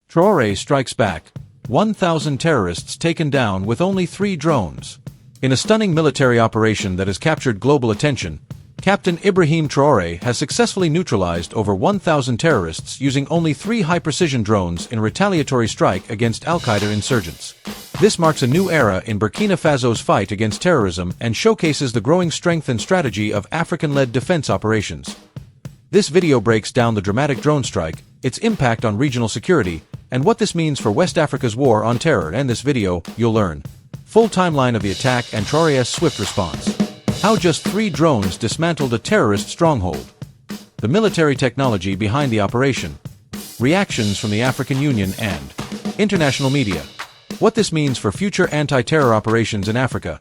Traoré strikes back. 1,000 terrorists taken down with only 3 drones. In a stunning military operation that has captured global attention, Captain Ibrahim Traoré has successfully neutralized over 1,000 terrorists using only 3 high-precision drones in a retaliatory strike against Al-Qaeda insurgents. This marks a new era in Burkina Faso's fight against terrorism and showcases the growing strength and strategy of African-led defense operations. This video breaks down the dramatic drone strike, its impact on regional security, and what this means for West Africa's war on terror. In this video, you'll learn full timeline of the attack and Traoré's swift response. How just 3 drones dismantled a terrorist stronghold. The military technology behind the operation. Reactions from the African Union and international media. What this means for future anti-terror operations in Africa.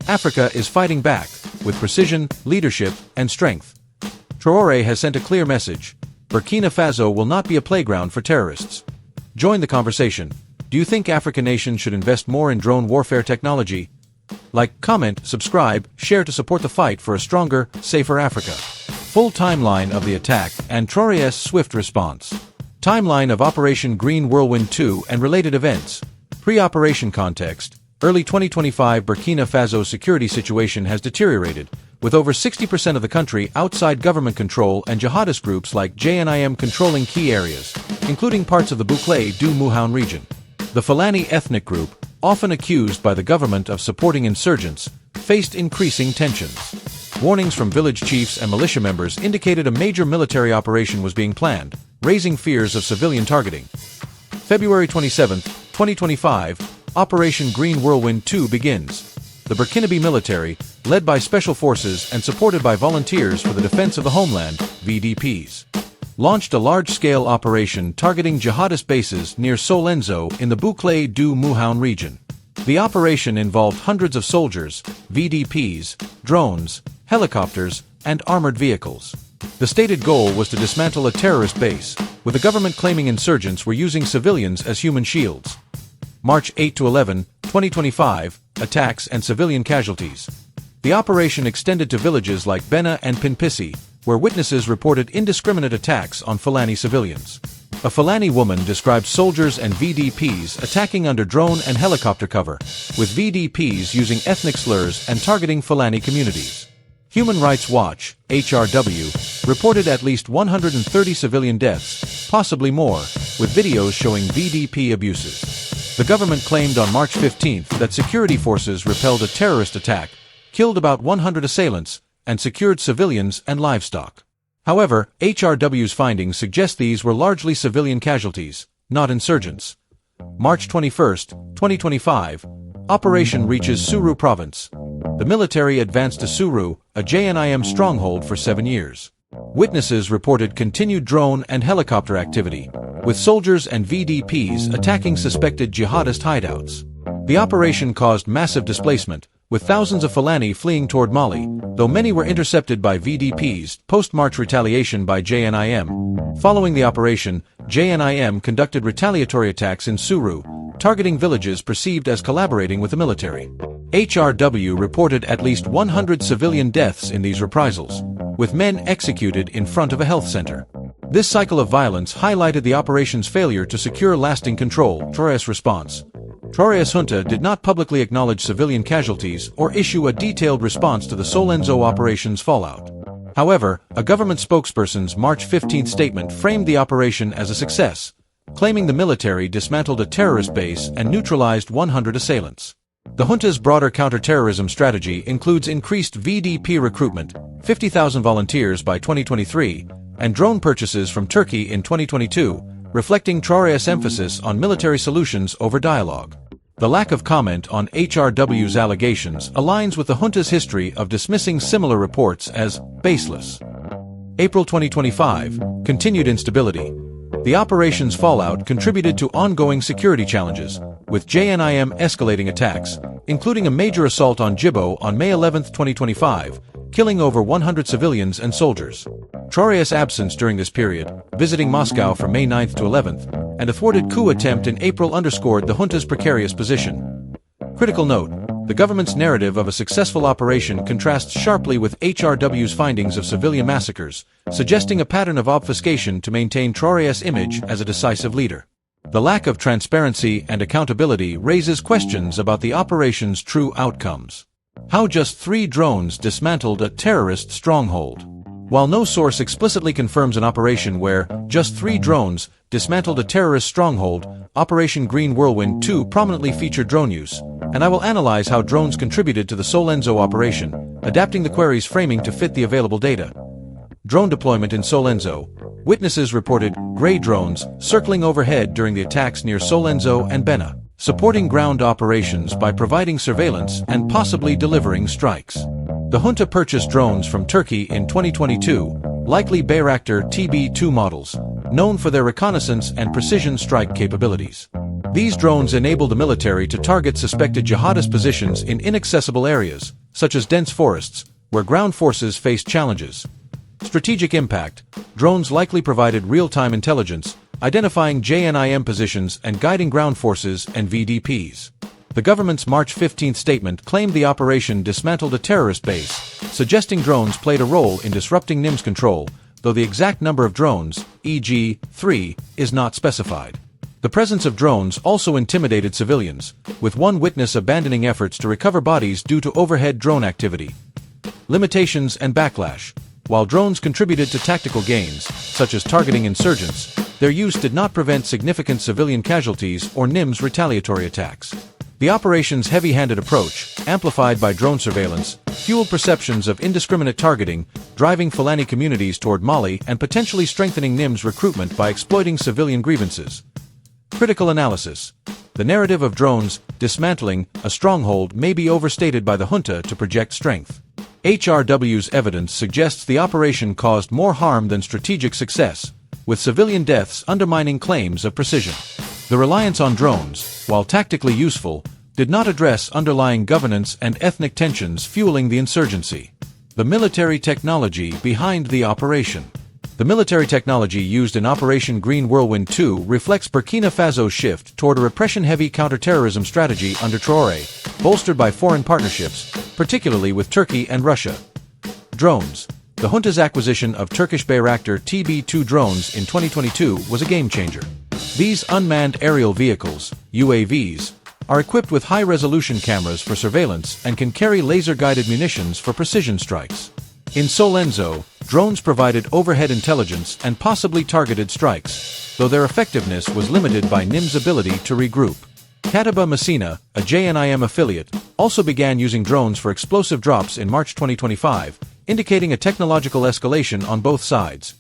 Africa is fighting back, with precision, leadership, and strength. Traoré has sent a clear message. Burkina Faso will not be a playground for terrorists. Join the conversation. Do you think African nations should invest more in drone warfare technology? Like, comment, subscribe, share to support the fight for a stronger, safer Africa. Full timeline of the attack and Traoré's swift response. Timeline of Operation Green Whirlwind 2 and related events. Pre-operation context. Early 2025 Burkina Faso security situation has deteriorated, with over 60% of the country outside government control and jihadist groups like JNIM controlling key areas, including parts of the Bouclé du Mouhoun region. The Fulani ethnic group, often accused by the government of supporting insurgents, faced increasing tensions. Warnings from village chiefs and militia members indicated a major military operation was being planned, raising fears of civilian targeting. February 27, 2025, Operation Green Whirlwind 2 begins. The Burkinabe military, led by special forces and supported by Volunteers for the Defense of the Homeland, VDPs, launched a large-scale operation targeting jihadist bases near Solenzo in the Bouclé du Mouhoun region. The operation involved hundreds of soldiers, VDPs, drones, helicopters, and armored vehicles. The stated goal was to dismantle a terrorist base, with the government claiming insurgents were using civilians as human shields. March 8 to 11, 2025, attacks and civilian casualties. The operation extended to villages like Bena and Pinpissi, where witnesses reported indiscriminate attacks on Fulani civilians. A Fulani woman described soldiers and VDPs attacking under drone and helicopter cover, with VDPs using ethnic slurs and targeting Fulani communities. Human Rights Watch, HRW, reported at least 130 civilian deaths, possibly more, with videos showing VDP abuses. The government claimed on March 15 that security forces repelled a terrorist attack, killed about 100 assailants, and secured civilians and livestock. However, HRW's findings suggest these were largely civilian casualties, not insurgents. March 21, 2025, Operation reaches Suru province. The military advanced to Suru, a JNIM stronghold for 7 years. Witnesses reported continued drone and helicopter activity, with soldiers and VDPs attacking suspected jihadist hideouts. The operation caused massive displacement, with thousands of Fulani fleeing toward Mali, though many were intercepted by VDPs. Post-March retaliation by JNIM. Following the operation, JNIM conducted retaliatory attacks in Suru, targeting villages perceived as collaborating with the military. HRW reported at least 100 civilian deaths in these reprisals, with men executed in front of a health center. This cycle of violence highlighted the operation's failure to secure lasting control. Traoré's response. Traoré's junta did not publicly acknowledge civilian casualties or issue a detailed response to the Solenzo operation's fallout. However, a government spokesperson's March 15 statement framed the operation as a success, claiming the military dismantled a terrorist base and neutralized 100 assailants. The junta's broader counter-terrorism strategy includes increased VDP recruitment, 50,000 volunteers by 2023, and drone purchases from Turkey in 2022, reflecting Traoré's emphasis on military solutions over dialogue. The lack of comment on HRW's allegations aligns with the junta's history of dismissing similar reports as baseless. April 2025, continued instability. The operation's fallout contributed to ongoing security challenges, with JNIM escalating attacks, including a major assault on Djibo on May 11, 2025, killing over 100 civilians and soldiers. Traoré's absence during this period, visiting Moscow from May 9 to 11, and a thwarted coup attempt in April underscored the junta's precarious position. Critical note: the government's narrative of a successful operation contrasts sharply with HRW's findings of civilian massacres, suggesting a pattern of obfuscation to maintain Traoré's image as a decisive leader. The lack of transparency and accountability raises questions about the operation's true outcomes. How just 3 drones dismantled a terrorist stronghold. While no source explicitly confirms an operation where just 3 drones dismantled a terrorist stronghold, Operation Green Whirlwind 2 prominently featured drone use, and I will analyze how drones contributed to the Solenzo operation, adapting the query's framing to fit the available data. Drone deployment in Solenzo. Witnesses reported gray drones circling overhead during the attacks near Solenzo and Bena, supporting ground operations by providing surveillance and possibly delivering strikes. The junta purchased drones from Turkey in 2022, likely Bayraktar TB2 models, known for their reconnaissance and precision strike capabilities. These drones enable the military to target suspected jihadist positions in inaccessible areas, such as dense forests, where ground forces face challenges. Strategic impact. Drones likely provided real-time intelligence, identifying JNIM positions and guiding ground forces and VDPs. The government's March 15 statement claimed the operation dismantled a terrorist base, suggesting drones played a role in disrupting NIM's control, though the exact number of drones, e.g., 3, is not specified. The presence of drones also intimidated civilians, with one witness abandoning efforts to recover bodies due to overhead drone activity. Limitations and backlash. While drones contributed to tactical gains, such as targeting insurgents, their use did not prevent significant civilian casualties or NIM's retaliatory attacks. The operation's heavy-handed approach, amplified by drone surveillance, fueled perceptions of indiscriminate targeting, driving Fulani communities toward Mali and potentially strengthening NIM's recruitment by exploiting civilian grievances. Critical analysis. The narrative of drones dismantling a stronghold may be overstated by the junta to project strength. HRW's evidence suggests the operation caused more harm than strategic success, with civilian deaths undermining claims of precision. The reliance on drones, while tactically useful, did not address underlying governance and ethnic tensions fueling the insurgency. The military technology behind the operation. The military technology used in Operation Green Whirlwind 2 reflects Burkina Faso's shift toward a repression-heavy counter-terrorism strategy under Traoré, bolstered by foreign partnerships, particularly with Turkey and Russia. Drones. The junta's acquisition of Turkish Bayraktar TB2 drones in 2022 was a game-changer. These unmanned aerial vehicles, UAVs, are equipped with high-resolution cameras for surveillance and can carry laser-guided munitions for precision strikes. In Solenzo, drones provided overhead intelligence and possibly targeted strikes, though their effectiveness was limited by NIM's ability to regroup. Kataba Messina, a JNIM affiliate, also began using drones for explosive drops in March 2025, indicating a technological escalation on both sides.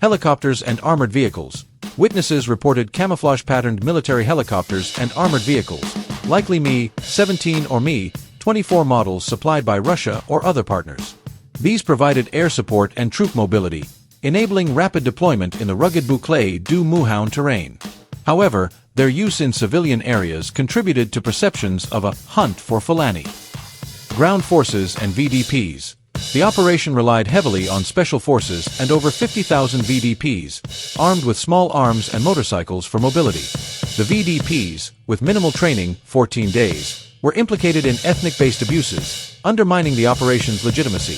Helicopters and armored vehicles. Witnesses reported camouflage-patterned military helicopters and armored vehicles, likely Mi-17 or Mi-24 models supplied by Russia or other partners. These provided air support and troop mobility, enabling rapid deployment in the rugged Bouclé du Mouhoun terrain. However, their use in civilian areas contributed to perceptions of a hunt for Fulani. Ground forces and VDPs. The operation relied heavily on special forces and over 50,000 VDPs, armed with small arms and motorcycles for mobility. The VDPs, with minimal training, 14 days, were implicated in ethnic-based abuses, undermining the operation's legitimacy.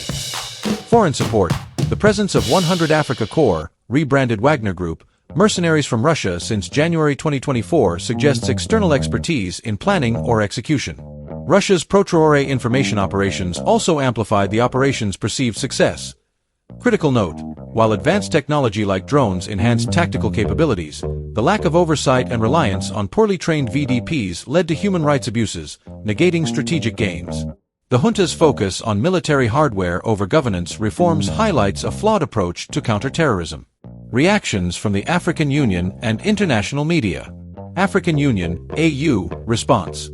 Foreign support. The presence of 100 Africa Corps, rebranded Wagner Group, mercenaries from Russia since January 2024 suggests external expertise in planning or execution. Russia's pro-Traoré information operations also amplified the operation's perceived success. Critical note: while advanced technology like drones enhanced tactical capabilities, the lack of oversight and reliance on poorly trained VDPs led to human rights abuses, negating strategic gains. The junta's focus on military hardware over governance reforms highlights a flawed approach to counterterrorism. Reactions from the African Union and international media. African Union, AU, response.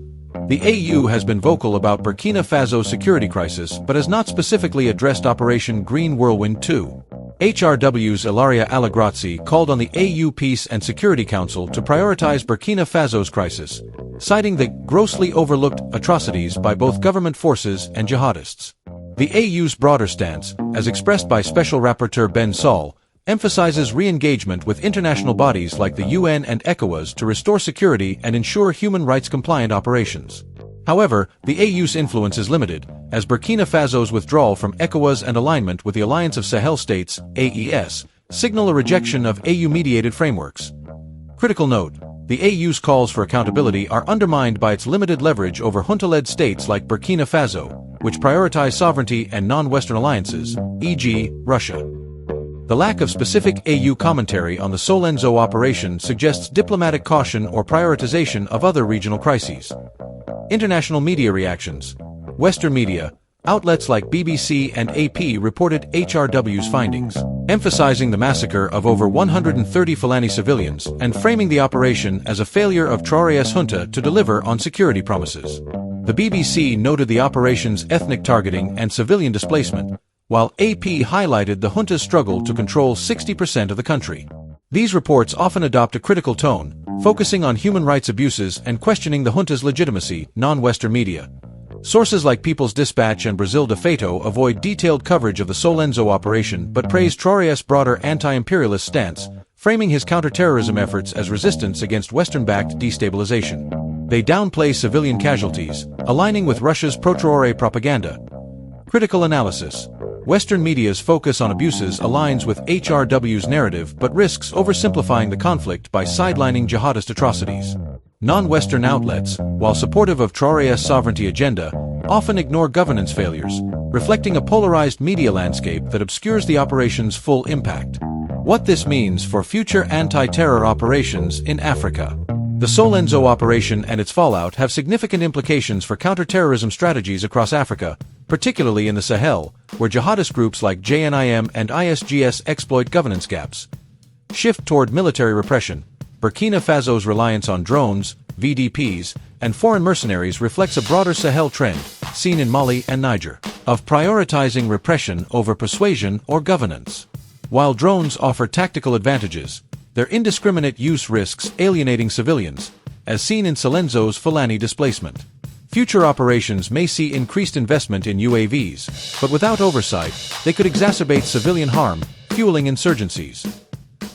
The AU has been vocal about Burkina Faso's security crisis but has not specifically addressed Operation Green Whirlwind 2. HRW's Ilaria Allegrazzi called on the AU Peace and Security Council to prioritize Burkina Faso's crisis, citing the grossly overlooked atrocities by both government forces and jihadists. The AU's broader stance, as expressed by Special Rapporteur Ben Saul, emphasizes re-engagement with international bodies like the UN and ECOWAS to restore security and ensure human rights-compliant operations. However, the AU's influence is limited, as Burkina Faso's withdrawal from ECOWAS and alignment with the Alliance of Sahel States, AES, signal a rejection of AU-mediated frameworks. Critical note: The AU's calls for accountability are undermined by its limited leverage over junta-led states like Burkina Faso, which prioritize sovereignty and non-Western alliances, e.g., Russia. The lack of specific AU commentary on the Solenzo operation suggests diplomatic caution or prioritization of other regional crises. International media reactions. Western media, outlets like BBC and AP reported HRW's findings, emphasizing the massacre of over 130 Fulani civilians and framing the operation as a failure of Traoré's junta to deliver on security promises. The BBC noted the operation's ethnic targeting and civilian displacement, while AP highlighted the junta's struggle to control 60% of the country. These reports often adopt a critical tone, focusing on human rights abuses and questioning the junta's legitimacy. Non-Western media. Sources like People's Dispatch and Brasil de Fato avoid detailed coverage of the Solenzo operation but praise Traoré's broader anti-imperialist stance, framing his counter-terrorism efforts as resistance against Western-backed destabilization. They downplay civilian casualties, aligning with Russia's pro-Traoré propaganda. Critical analysis. Western media's focus on abuses aligns with HRW's narrative but risks oversimplifying the conflict by sidelining jihadist atrocities. Non-Western outlets, while supportive of Traoré's sovereignty agenda, often ignore governance failures, reflecting a polarized media landscape that obscures the operation's full impact. What this means for future anti-terror operations in Africa. The Solenzo operation and its fallout have significant implications for counter-terrorism strategies across Africa, particularly in the Sahel, where jihadist groups like JNIM and ISGS exploit governance gaps. Shift toward military repression. Burkina Faso's reliance on drones, VDPs, and foreign mercenaries reflects a broader Sahel trend, seen in Mali and Niger, of prioritizing repression over persuasion or governance. While drones offer tactical advantages, their indiscriminate use risks alienating civilians, as seen in Solenzo's Fulani displacement. Future operations may see increased investment in UAVs, but without oversight, they could exacerbate civilian harm, fueling insurgencies.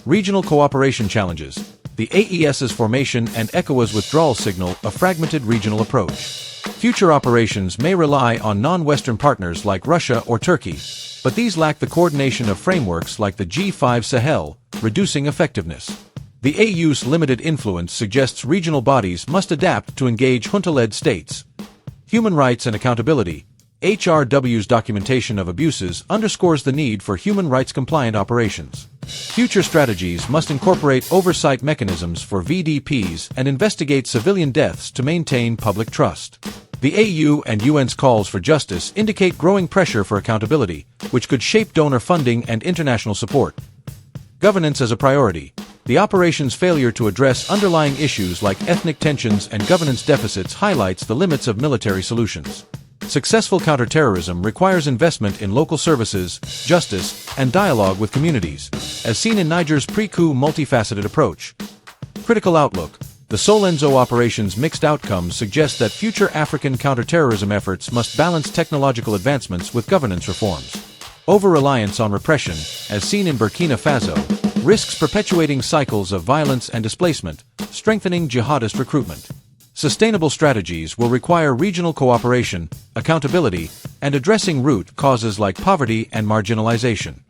Regional cooperation challenges. The AES's formation and ECOWAS withdrawal signal a fragmented regional approach. Future operations may rely on non-Western partners like Russia or Turkey, but these lack the coordination of frameworks like the G5 Sahel, reducing effectiveness. The AU's limited influence suggests regional bodies must adapt to engage junta-led states. Human rights and accountability. HRW's documentation of abuses underscores the need for human rights-compliant operations. Future strategies must incorporate oversight mechanisms for VDPs and investigate civilian deaths to maintain public trust. The AU and UN's calls for justice indicate growing pressure for accountability, which could shape donor funding and international support. Governance as a priority. The operation's failure to address underlying issues like ethnic tensions and governance deficits highlights the limits of military solutions. Successful counterterrorism requires investment in local services, justice, and dialogue with communities, as seen in Niger's pre-coup multifaceted approach. Critical outlook. The Solenzo operation's mixed outcomes suggest that future African counterterrorism efforts must balance technological advancements with governance reforms. Over-reliance on repression, as seen in Burkina Faso, risks perpetuating cycles of violence and displacement, strengthening jihadist recruitment. Sustainable strategies will require regional cooperation, accountability, and addressing root causes like poverty and marginalization.